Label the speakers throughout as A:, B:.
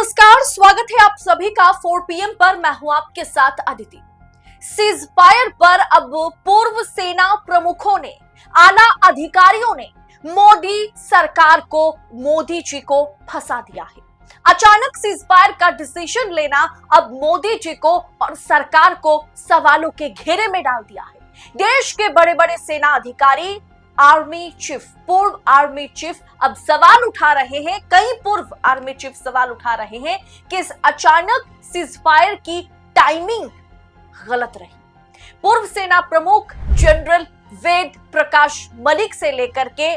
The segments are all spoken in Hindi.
A: नमस्कार, स्वागत है आप सभी का 4 PM पर। मैं हूं आपके साथ अदिति। सीज फायर पर अब पूर्व सेना प्रमुखों ने, आला अधिकारियों ने मोदी सरकार को, मोदी जी को फंसा दिया है। अचानक सीज फायर का डिसीजन लेना अब मोदी जी को और सरकार को सवालों के घेरे में डाल दिया है। देश के बड़े बड़े सेना अधिकारी, आर्मी चीफ, पूर्व आर्मी चीफ अब सवाल उठा रहे हैं, कई पूर्व आर्मी चीफ सवाल उठा रहे हैं कि इस अचानक सीजफायर की टाइमिंग गलत रही। पूर्व सेना प्रमुख जनरल वेद प्रकाश मलिक से लेकर के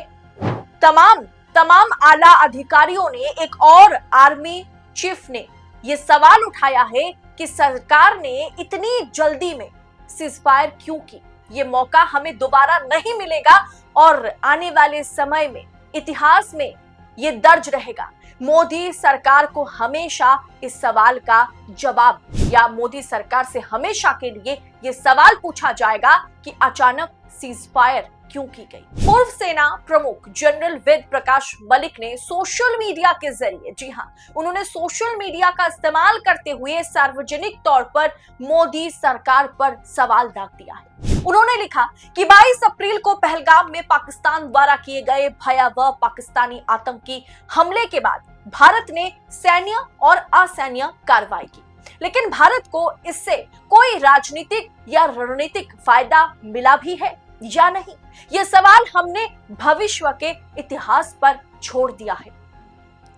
A: तमाम आला अधिकारियों ने, एक और आर्मी चीफ ने यह सवाल उठाया है कि सरकार ने इतनी जल्दी में सीजफायर क्यों की। ये मौका हमें दोबारा नहीं मिलेगा और आने वाले समय में इतिहास में ये दर्ज रहेगा। मोदी सरकार को हमेशा इस सवाल का जवाब, या मोदी सरकार से हमेशा के लिए ये सवाल पूछा जाएगा कि अचानक सीजफायर क्यों की गई। पूर्व सेना प्रमुख जनरल वेद प्रकाश मलिक ने सोशल मीडिया के जरिए, जी हां, उन्होंने सोशल मीडिया का इस्तेमाल करते हुए सार्वजनिक तौर पर मोदी सरकार पर सवाल दाग दिया है। उन्होंने लिखा कि 22 अप्रैल को पहलगाम में पाकिस्तान द्वारा किए गए भयावह पाकिस्तानी आतंकी हमले के बाद भारत ने सैन्य और असैन्य कार्रवाई की, लेकिन भारत को इससे कोई राजनीतिक या रणनीतिक फायदा मिला भी है या नहीं, यह सवाल हमने भविष्य के इतिहास पर छोड़ दिया है।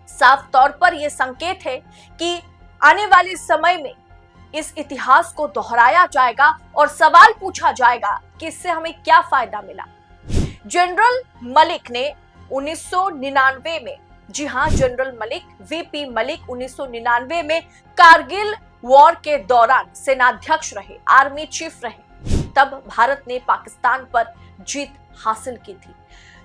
A: साफ तौर पर यह संकेत है कि आने वाले समय में इस इतिहास को दोहराया जाएगा और सवाल पूछा जाएगा कि इससे हमें क्या फायदा मिला। जनरल मलिक ने 1999 में, जी हां, जनरल मलिक, वीपी मलिक 1999 में कारगिल वॉर के दौरान सेनाध्यक्ष रहे, आर्मी चीफ रहे। तब भारत ने पाकिस्तान पर जीत हासिल की थी।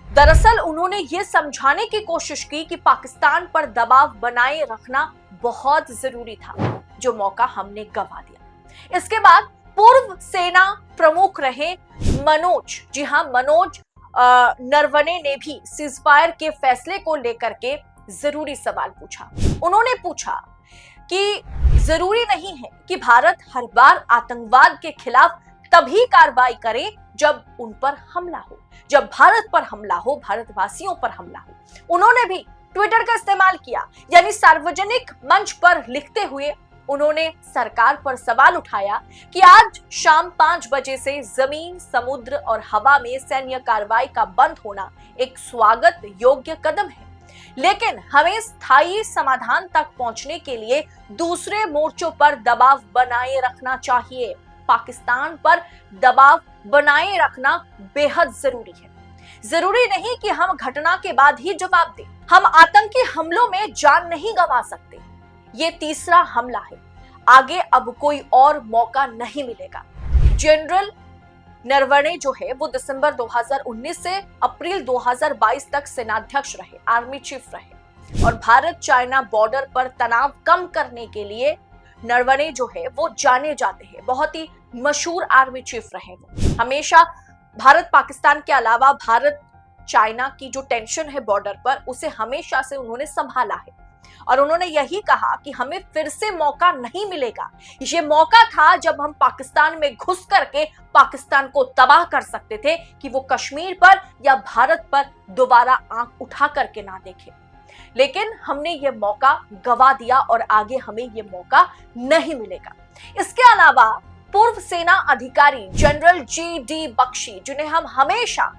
A: दरअसल उन्होंने ये समझाने की कोशिश की कि पाकिस्तान पर दबाव बनाए रखना बहुत जरूरी था, जो मौका हमने गंवा दिया। इसके बाद पूर्व सेना प्रमुख रहे मनोज, जी हां, मनोज नरवणे ने भी सीजफायर के फैसले को लेकर के जरूरी सवाल पूछा। उन्होंने पूछा कि जरूरी नहीं है कि भारत हर बार आतंकवाद के खिलाफ तभी कार्रवाई करे जब उन पर हमला हो, जब भारत पर हमला हो, भारतवासियों पर हमला हो। उन्होंने भी ट्विटर का इस्तेमाल किया, यानी सार्वजनिक मंच पर लिखते हुए उन्होंने सरकार पर सवाल उठाया कि आज शाम 5 बजे से जमीन, समुद्र और हवा में सैन्य कार्रवाई का बंद होना एक स्वागत योग्य कदम है, लेकिन हमें स्थायी समाधान तक पहुंचने के लिए दूसरे मोर्चों पर दबाव बनाए रखना चाहिए। पाकिस्तान पर दबाव बनाए रखना बेहद जरूरी है। जरूरी नहीं कि हम घटना के बाद ही जवाब दें। हम आतंकी हमलों में जान नहीं गंवा सकते। ये तीसरा हमला है, आगे अब कोई और मौका नहीं मिलेगा। जनरल नरवणे जो है वो दिसंबर 2019 से अप्रैल 2022 तक सेनाध्यक्ष रहे, आर्मी चीफ रहे, और भारत चाइना बॉर्डर पर तनाव कम करने के लिए नरवणे जो है वो जाने जाते हैं, बहुत ही मशहूर आर्मी चीफ रहे। वो हमेशा भारत पाकिस्तान के अलावा भारत चाइना की जो टेंशन है बॉर्डर पर, उसे हमेशा से उन्होंने संभाला है, और उन्होंने यही कहा कि हमें फिर से मौका नहीं मिलेगा। ये मौका था जब हम पाकिस्तान में घुस करके पाकिस्तान को तबाह कर सकते थे कि वो कश्मीर पर या भारत पर दोबारा आंख उठा करके ना देखे, लेकिन हमने ये मौका गंवा दिया और आगे हमें ये मौका नहीं मिलेगा। इसके अलावा पूर्व सेना अधिकारी जनरल GD बख्शी, जिन्हें हम हमेशा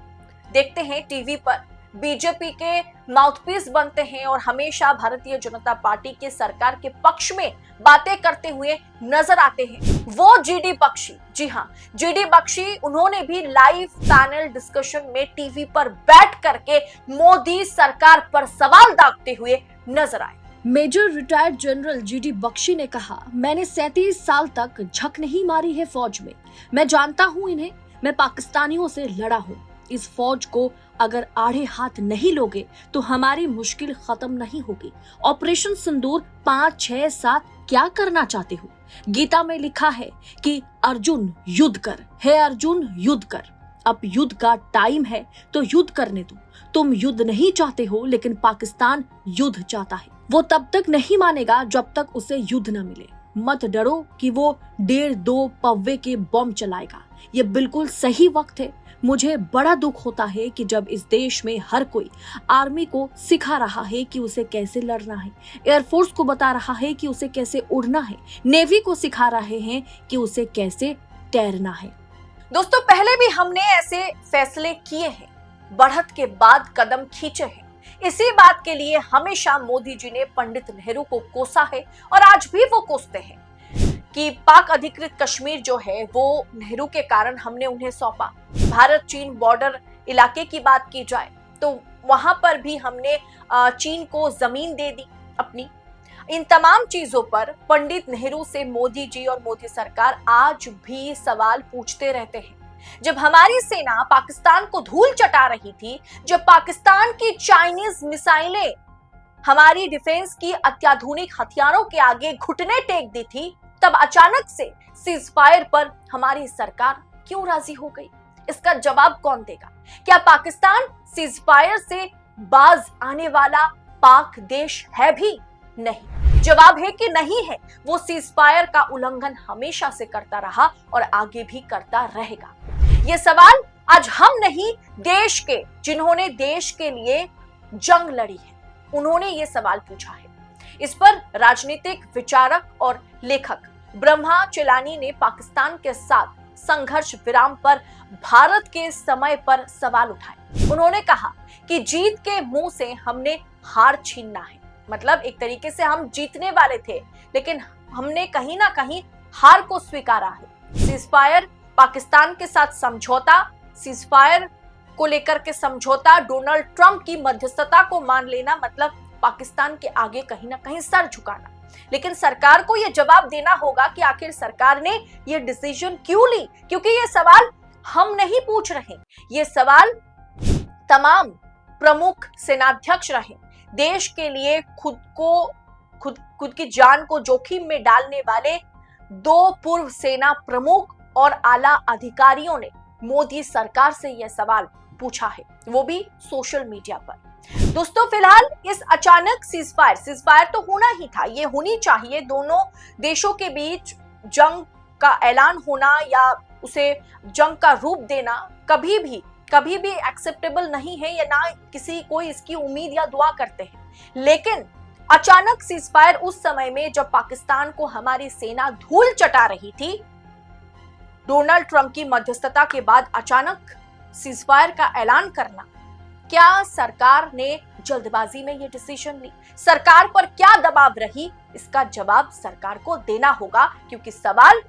A: देखते हैं टीवी पर, बीजेपी के माउथपीस बनते हैं और हमेशा भारतीय जनता पार्टी के सरकार के पक्ष में बातें करते हुए नजर आते हैं, वो GD बख्शी, जी हां, GD बख्शी, उन्होंने भी लाइव पैनल डिस्कशन में टीवी पर बैठ करके मोदी सरकार पर सवाल दागते हुए नजर आए।
B: Major retired general GD Bakshi ने कहा, मैंने 37 साल तक झक नहीं मारी है फौज में। मैं जानता हूँ इन्हें, मैं पाकिस्तानियों से लड़ा हूँ। इस फौज को अगर आड़े हाथ नहीं लोगे तो हमारी मुश्किल खत्म नहीं होगी। ऑपरेशन सिंदूर 5, 6, 7 क्या करना चाहते हो? गीता में लिखा है कि अर्जुन युद्ध कर, हे अर्जुन युद्ध कर। अब युद्ध का टाइम है तो युद्ध करने दो। तुम युद्ध नहीं चाहते हो, लेकिन पाकिस्तान युद्ध चाहता है। वो तब तक नहीं मानेगा जब तक उसे युद्ध न मिले। मत डरो कि वो 1.5-2 पव्वे के बम चलाएगा। ये बिल्कुल सही वक्त है। मुझे बड़ा दुख होता है कि जब इस देश में हर कोई आर्मी को सिखा रहा है कि उसे कैसे लड़ना है, एयरफोर्स को बता रहा है कि उसे कैसे उड़ना है, नेवी को सिखा रहे हैं कि उसे कैसे तैरना है।
A: दोस्तों, पहले भी हमने ऐसे फैसले किए हैं, बढ़त के बाद कदम खींचे हैं। इसी बात के लिए हमेशा मोदी जी ने पंडित नेहरू को कोसा है और आज भी वो कोसते हैं कि पाक अधिकृत कश्मीर जो है वो नेहरू के कारण हमने उन्हें सौंपा। भारत चीन बॉर्डर इलाके की बात की जाए तो वहां पर भी हमने चीन को जमीन दे दी अपनी। इन तमाम चीजों पर पंडित नेहरू से मोदी जी और मोदी सरकार आज भी सवाल पूछते रहते हैं। जब हमारी सेना पाकिस्तान को धूल चटा रही थी, जब पाकिस्तान की चाइनीज मिसाइलें हमारी डिफेंस की अत्याधुनिक हथियारों के आगे घुटने टेक दी थी, तब अचानक से सीज फायर पर हमारी सरकार क्यों राजी हो गई? इसका जवाब कौन देगा? क्या पाकिस्तान सीज फायर से बाज आने वाला पाक देश है भी? नहीं। जवाब है कि नहीं है। वो सीज फायर का उल्लंघन हमेशा से करता रहा और आगे भी करता रहेगा। ये सवाल आज हम नहीं, देश के जिन्होंने देश के लिए जंग लड़ी है, उन्होंने ये सवाल पूछा है। इस पर राजनीतिक विचारक और लेखक ब्रह्मा चेलानी ने पाकिस्तान के साथ संघर्ष विराम पर भारत के समय पर सवाल उठाए। उन्होंने कहा कि जीत के मुंह से हमने हार छीनना है। मतलब एक तरीके से हम जीतने वाले थे, लेकिन हमने कहीं ना कहीं हार को स्वीकारा है। सीजफायर, पाकिस्तान के साथ समझौता, सीजफायर को लेकर के समझौता, डोनाल्ड ट्रंप की मध्यस्थता को मान लेना, मतलब पाकिस्तान के आगे कहीं ना कहीं सर झुकाना। लेकिन सरकार को यह जवाब देना होगा कि आखिर सरकार ने यह डिसीजन क्यों ली, क्योंकि ये सवाल हम नहीं पूछ रहे, ये सवाल तमाम प्रमुख सेनाध्यक्ष रहे, देश के लिए खुद की जान को जोखिम में डालने वाले 2 पूर्व सेना प्रमुख और आला अधिकारियों ने मोदी सरकार से यह सवाल पूछा है, वो भी सोशल मीडिया पर। दोस्तों, फिलहाल इस अचानक सीजफायर तो होना ही था, ये होनी चाहिए। दोनों देशों के बीच जंग का ऐलान होना या उसे जंग का रूप देना कभी भी एक्सेप्टेबल नहीं है, या ना किसी कोई इसकी उम्मीद या दुआ करते हैं। लेकिन अचानक सीजफायर उस समय में जब पाकिस्तान को हमारी सेना धूल चटा रही थी, डोनाल्ड ट्रंप की मध्यस्थता के बाद अचानक सीजफायर का ऐलान करना, क्या सरकार ने जल्दबाजी में यह डिसीजन ली? सरकार पर क्या दबाव रही? इसका जवाब सरकार को देना होगा, क्योंकि सवाल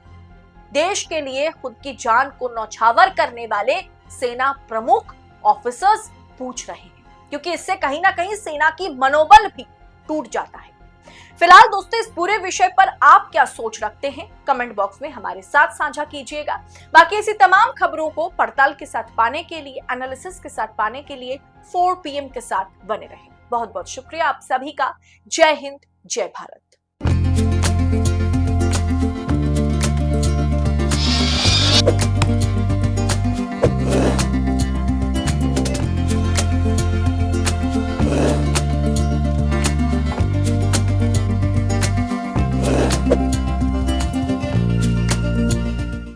A: देश के लिए खुद की जान को नौछावर करने वाले सेना प्रमुख ऑफिसर्स पूछ रहे हैं, क्योंकि इससे कहीं ना कहीं सेना की मनोबल भी टूट जाता है। फिलहाल दोस्तों, इस पूरे विषय पर आप क्या सोच रखते हैं, कमेंट बॉक्स में हमारे साथ साझा कीजिएगा। बाकी ऐसी तमाम खबरों को पड़ताल के साथ पाने के लिए, एनालिसिस के साथ पाने के लिए 4 PM के साथ बने रहें। बहुत बहुत शुक्रिया आप सभी का। जय हिंद, जय भारत।